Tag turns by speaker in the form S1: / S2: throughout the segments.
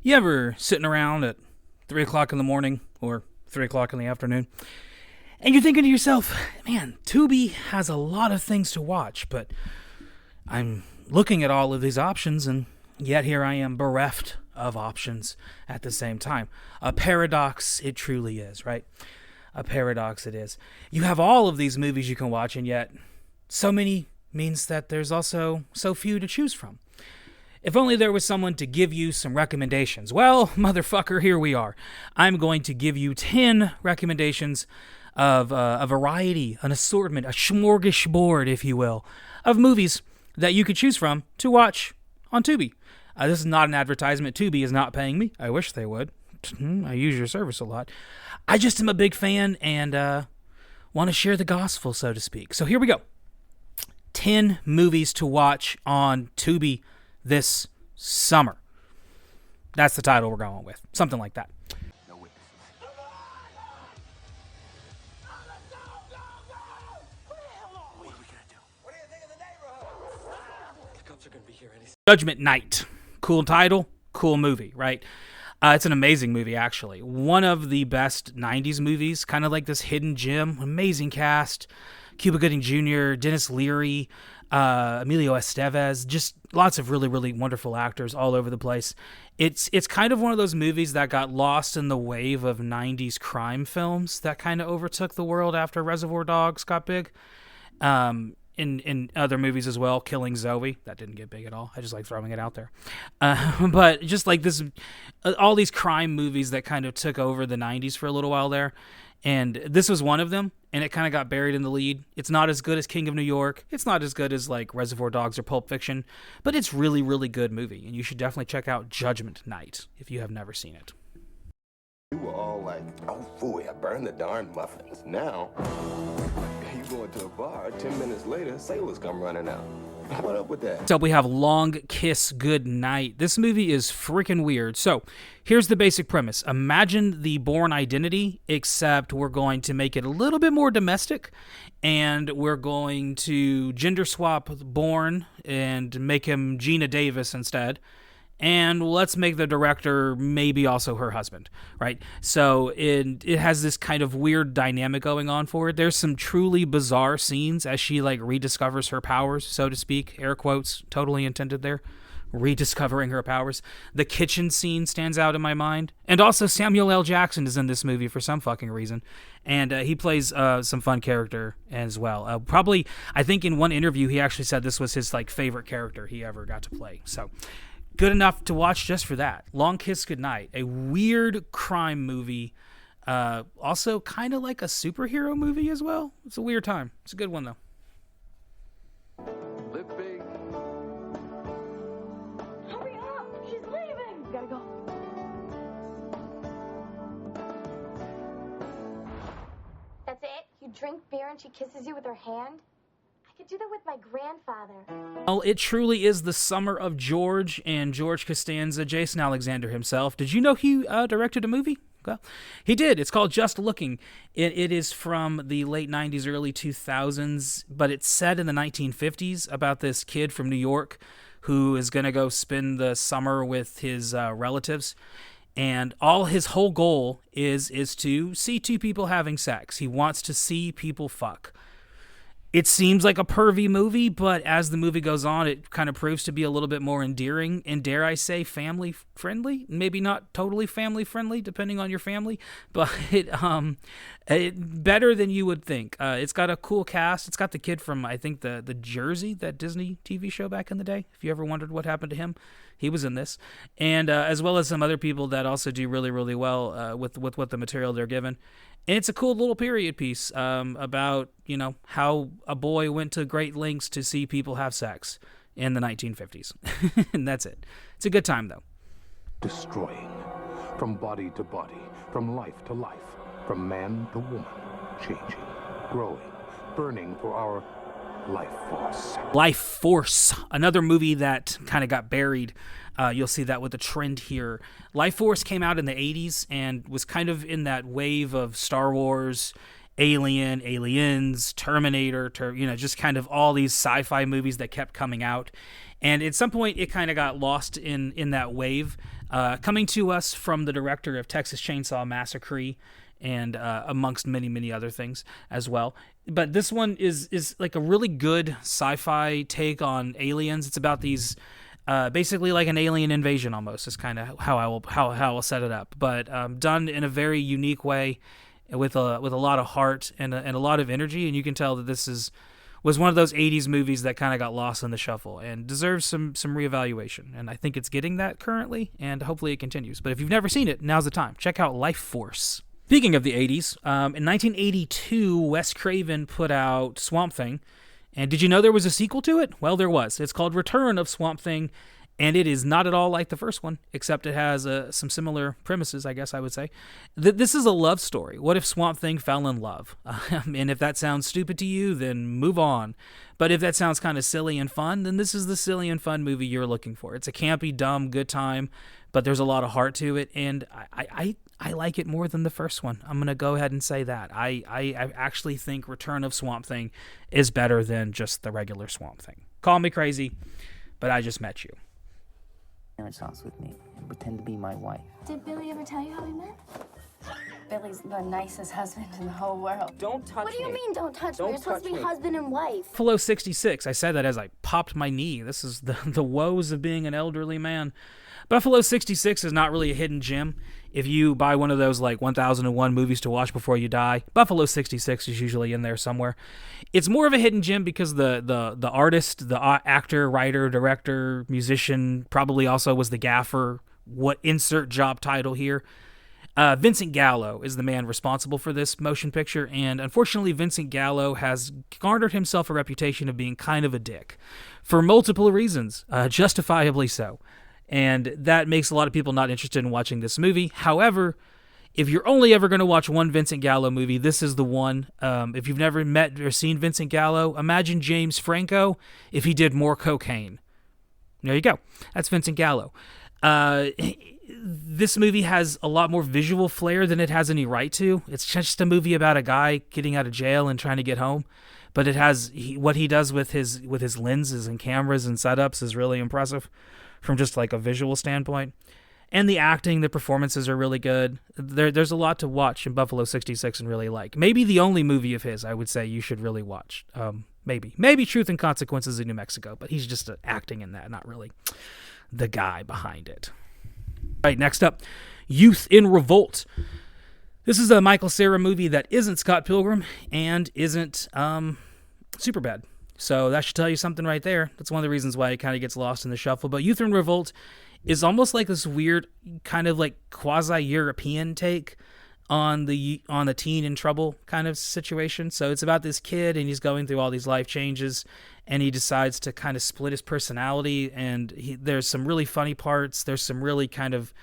S1: You ever sitting around at 3 o'clock in the morning or 3 o'clock in the afternoon, and you're thinking to yourself, man, Tubi has a lot of things to watch, but I'm looking at all of these options, and yet here I am bereft of options at the same time. A paradox it truly is, right? A paradox it is. You have all of these movies you can watch, and yet so many means that there's also so few to choose from. If only there was someone to give you some recommendations. Well, motherfucker, here we are. I'm going to give you 10 recommendations of a variety, an assortment, a smorgasbord, if you will, of movies that you could choose from to watch on Tubi. This is not an advertisement. Tubi is not paying me. I wish they would. I use your service a lot. I just am a big fan and want to share the gospel, so to speak. So here we go. 10 movies to watch on Tubi this summer. That's the title we're going with. Something like that.
S2: No witnesses. What are we gonna do? What do you think of the neighborhood? The cops are gonna be here any second.
S1: Judgment Night. Cool title, cool movie, right? It's an amazing movie, actually. One of the best 90s movies, kind of like this hidden gem. Amazing cast. Cuba Gooding Jr., Dennis Leary, Emilio Estevez, just lots of really, really wonderful actors all over the place. It's kind of one of those movies that got lost in the wave of 90s crime films that kind of overtook the world after Reservoir Dogs got big. In other movies as well, Killing Zoe, that didn't get big at all. I just like throwing it out there. But just like this, all these crime movies that kind of took over the 90s for a little while there. And this was one of them, and it kind of got buried in the lead. It's not as good as King of New York. It's not as good as like Reservoir Dogs or Pulp Fiction, but it's really, really good movie, and you should definitely check out Judgment Night if you have never seen it.
S3: We were all like, oh, phooey, I burned the darn muffins. Now, you go into a bar, 10 minutes later, sailors come running out. What up with that?
S1: So we have Long Kiss Goodnight. This movie is freaking weird. So here's the basic premise. Imagine the Bourne Identity, except we're going to make it a little bit more domestic, and we're going to gender swap Bourne and make him Gina Davis instead. And let's make the director maybe also her husband, right? So it has this kind of weird dynamic going on for it. There's some truly bizarre scenes as she like rediscovers her powers, so to speak. Air quotes, totally intended there. Rediscovering her powers. The kitchen scene stands out in my mind. And also Samuel L. Jackson is in this movie for some fucking reason. And he plays some fun character as well. Probably, I think in one interview he actually said this was his like favorite character he ever got to play. So good enough to watch just for that. Long Kiss Goodnight, a weird crime movie. Also kind of like a superhero movie as well. It's a weird time. It's a good one, though.
S2: Live big.
S4: Hurry up! She's leaving! Gotta go. That's it? You drink beer and she kisses you with her hand? I could do that with my grandfather.
S1: Well, it truly is the summer of George and George Costanza, Jason Alexander himself. Did you know he directed a movie? Well, he did. It's called Just Looking. It is from the late 90s, early 2000s, but it's set in the 1950s about this kid from New York who is going to go spend the summer with his relatives. And his whole goal is to see two people having sex. He wants to see people fuck. It seems like a pervy movie, but as the movie goes on, it kind of proves to be a little bit more endearing and, dare I say, family-friendly. Maybe not totally family-friendly, depending on your family, but it better than you would think. It's got a cool cast. It's got the kid from, I think, the Jersey, that Disney TV show back in the day. If you ever wondered what happened to him, he was in this. And as well as some other people that also do really, really well with what the material they're given. And it's a cool little period piece about, how a boy went to great lengths to see people have sex in the 1950s. And that's it. It's a good time, though.
S5: Destroying. From body to body. From life to life. From man to woman. Changing. Growing. Burning for our Lifeforce.
S1: Lifeforce. Another movie that kind of got buried. You'll see that with the trend here. Lifeforce came out in the 80s and was kind of in that wave of Star Wars Alien, Aliens, Terminator, just kind of all these sci-fi movies that kept coming out. And at some point, it kind of got lost in that wave. Coming to us from the director of Texas Chainsaw Massacre and amongst many, many other things as well. But this one is like a really good sci-fi take on aliens. It's about these basically like an alien invasion almost is kind of how I will set it up. But done in a very unique way with a lot of heart and a lot of energy. And you can tell that this was one of those 80s movies that kind of got lost in the shuffle and deserves some reevaluation. And I think it's getting that currently, and hopefully it continues. But if you've never seen it, now's the time. Check out Lifeforce. Speaking of the 80s, in 1982, Wes Craven put out Swamp Thing. And did you know there was a sequel to it? Well, there was. It's called Return of Swamp Thing, and it is not at all like the first one, except it has some similar premises, I guess I would say. This is a love story. What if Swamp Thing fell in love? And if that sounds stupid to you, then move on. But if that sounds kind of silly and fun, then this is the silly and fun movie you're looking for. It's a campy, dumb, good time, but there's a lot of heart to it, and I like it more than the first one. I'm going to go ahead and say that. I actually think Return of Swamp Thing is better than just the regular Swamp Thing. Call me crazy, but I just met you.
S6: Parents' house with me and pretend to be my wife.
S4: Did Billy ever tell you how we met?
S7: Billy's the nicest husband in the whole world.
S6: Don't touch me.
S4: What do you mean, don't touch me? You're supposed to be
S6: touch me.
S4: husband and wife.
S1: Buffalo 66. I said that as I popped my knee. This is the woes of being an elderly man. Buffalo 66 is not really a hidden gem. If you buy one of those like 1001 movies to watch before you die, Buffalo 66 is usually in there somewhere. It's more of a hidden gem because the artist, the actor, writer, director, musician, probably also was the gaffer. What insert job title here? Vincent Gallo is the man responsible for this motion picture, and unfortunately Vincent Gallo has garnered himself a reputation of being kind of a dick for multiple reasons, justifiably so. And that makes a lot of people not interested in watching this movie. However, if you're only ever going to watch one Vincent Gallo movie, this is the one. If you've never met or seen Vincent Gallo, imagine James Franco if he did more cocaine. There you go. That's Vincent Gallo. This movie has a lot more visual flair than it has any right to. It's just a movie about a guy getting out of jail and trying to get home. But it has what he does with his lenses and cameras and setups is really impressive from just like a visual standpoint. And the acting, the performances are really good. There's a lot to watch in Buffalo 66 and really like. Maybe the only movie of his I would say you should really watch. Maybe Truth and Consequences in New Mexico, but he's just acting in that, not really the guy behind it. All right, next up, Youth in Revolt. This is a Michael Cera movie that isn't Scott Pilgrim and isn't Superbad. So that should tell you something right there. That's one of the reasons why it kind of gets lost in the shuffle. But Youth in Revolt is almost like this weird kind of like quasi-European take on the teen in trouble kind of situation. So it's about this kid and he's going through all these life changes and he decides to kind of split his personality, and there's some really funny parts. There's some really kind of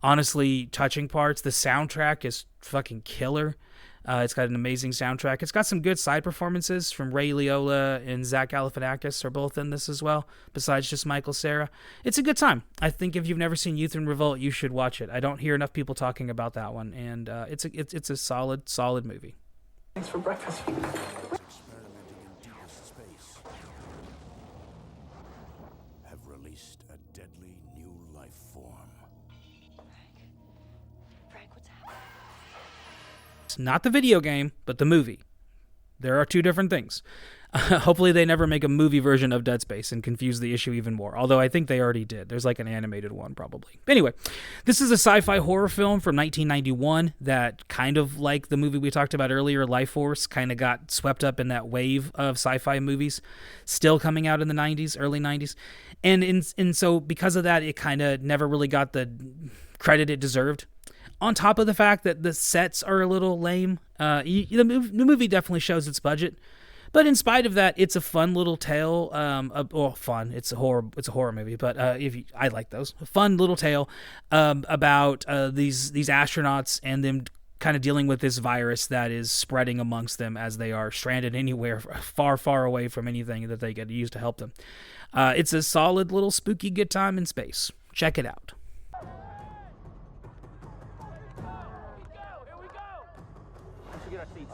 S1: honestly touching parts. The soundtrack is fucking killer. It's got an amazing soundtrack. It's got some good side performances from Ray Liotta and Zach Galifianakis are both in this as well, besides just Michael Cera. It's a good time. I think if you've never seen Youth in Revolt, you should watch it. I don't hear enough people talking about that one, and it's a solid movie.
S6: Thanks for breakfast.
S2: Experimenting in deepest space have released a deadly new life form.
S7: Frank, what's happening?
S1: It's not the video game, but the movie. There are two different things. Hopefully they never make a movie version of Dead Space and confuse the issue even more, although I think they already did. There's like an animated one probably. Anyway, this is a sci-fi horror film from 1991 that kind of like the movie we talked about earlier, Lifeforce, kind of got swept up in that wave of sci-fi movies still coming out in the 90s, early 90s. And so because of that, it kind of never really got the credit it deserved. On top of the fact that the sets are a little lame, the movie definitely shows its budget. But in spite of that, it's a fun little tale. Fun. It's a horror movie, but I like those. A fun little tale about these astronauts and them kind of dealing with this virus that is spreading amongst them as they are stranded anywhere far, far away from anything that they could use to help them. It's a solid little spooky good time in space. Check it out.
S6: Get our seats.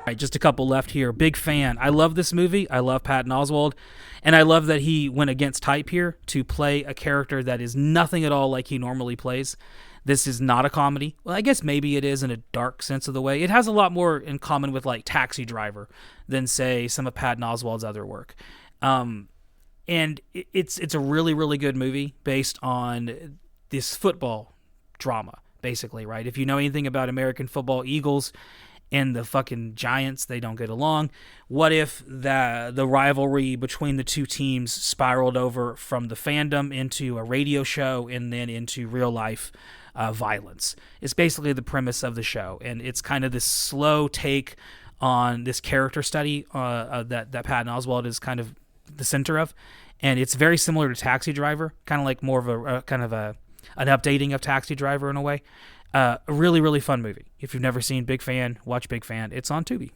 S1: All right, just a couple left here. Big fan. I love this movie. I love Patton Oswalt. And I love that he went against type here to play a character that is nothing at all like he normally plays. This is not a comedy. Well, I guess maybe it is in a dark sense of the way. It has a lot more in common with like Taxi Driver than, say, some of Patton Oswalt's other work. And it's a really, really good movie based on this football drama, basically, right? If you know anything about American football, Eagles and the fucking Giants, they don't get along. What if the rivalry between the two teams spiraled over from the fandom into a radio show and then into real life violence? It's basically the premise of the show, and it's kind of this slow take on this character study that Patton Oswalt is kind of the center of, and it's very similar to Taxi Driver, kind of like more of an updating of Taxi Driver in a way. A really, really fun movie. If you've never seen Big Fan, watch Big Fan. It's on Tubi.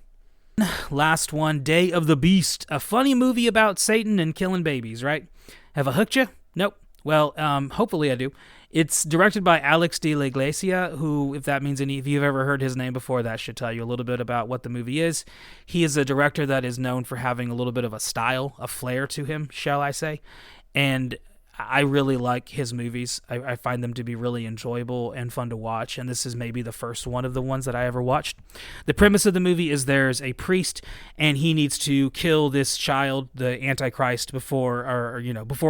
S1: Last one, Day of the Beast. A funny movie about Satan and killing babies, right? Have I hooked you? Nope. Well, hopefully I do. It's directed by Alex de la Iglesia, who, if that means if you've ever heard his name before, that should tell you a little bit about what the movie is. He is a director that is known for having a little bit of a style, a flair to him, shall I say. And I really like his movies. I find them to be really enjoyable and fun to watch, and this is maybe the first one of the ones that I ever watched. The premise of the movie is there's a priest, and he needs to kill this child, the Antichrist, before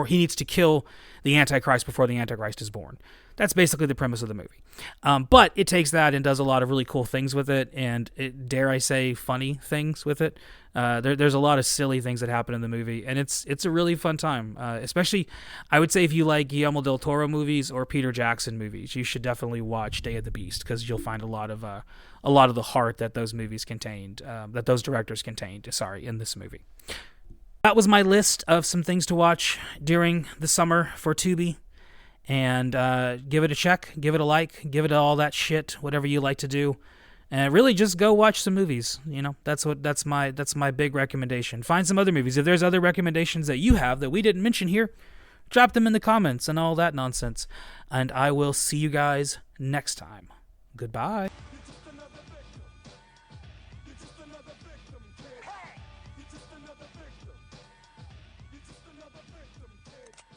S1: he needs to kill the Antichrist before the Antichrist is born. That's basically the premise of the movie. But it takes that and does a lot of really cool things with it, and dare I say, funny things with it. There's a lot of silly things that happen in the movie, and it's a really fun time. Especially, I would say, if you like Guillermo del Toro movies or Peter Jackson movies, you should definitely watch Day of the Beast, because you'll find a lot of the heart that those movies contained, that those directors contained. In this movie. That was my list of some things to watch during the summer for Tubi. And give it a check, give it a like, give it all that shit, whatever you like to do. And really just go watch some movies. That's my big recommendation. Find some other movies. If there's other recommendations that you have that we didn't mention here, drop them in the comments and all that nonsense. And I will see you guys next time. Goodbye.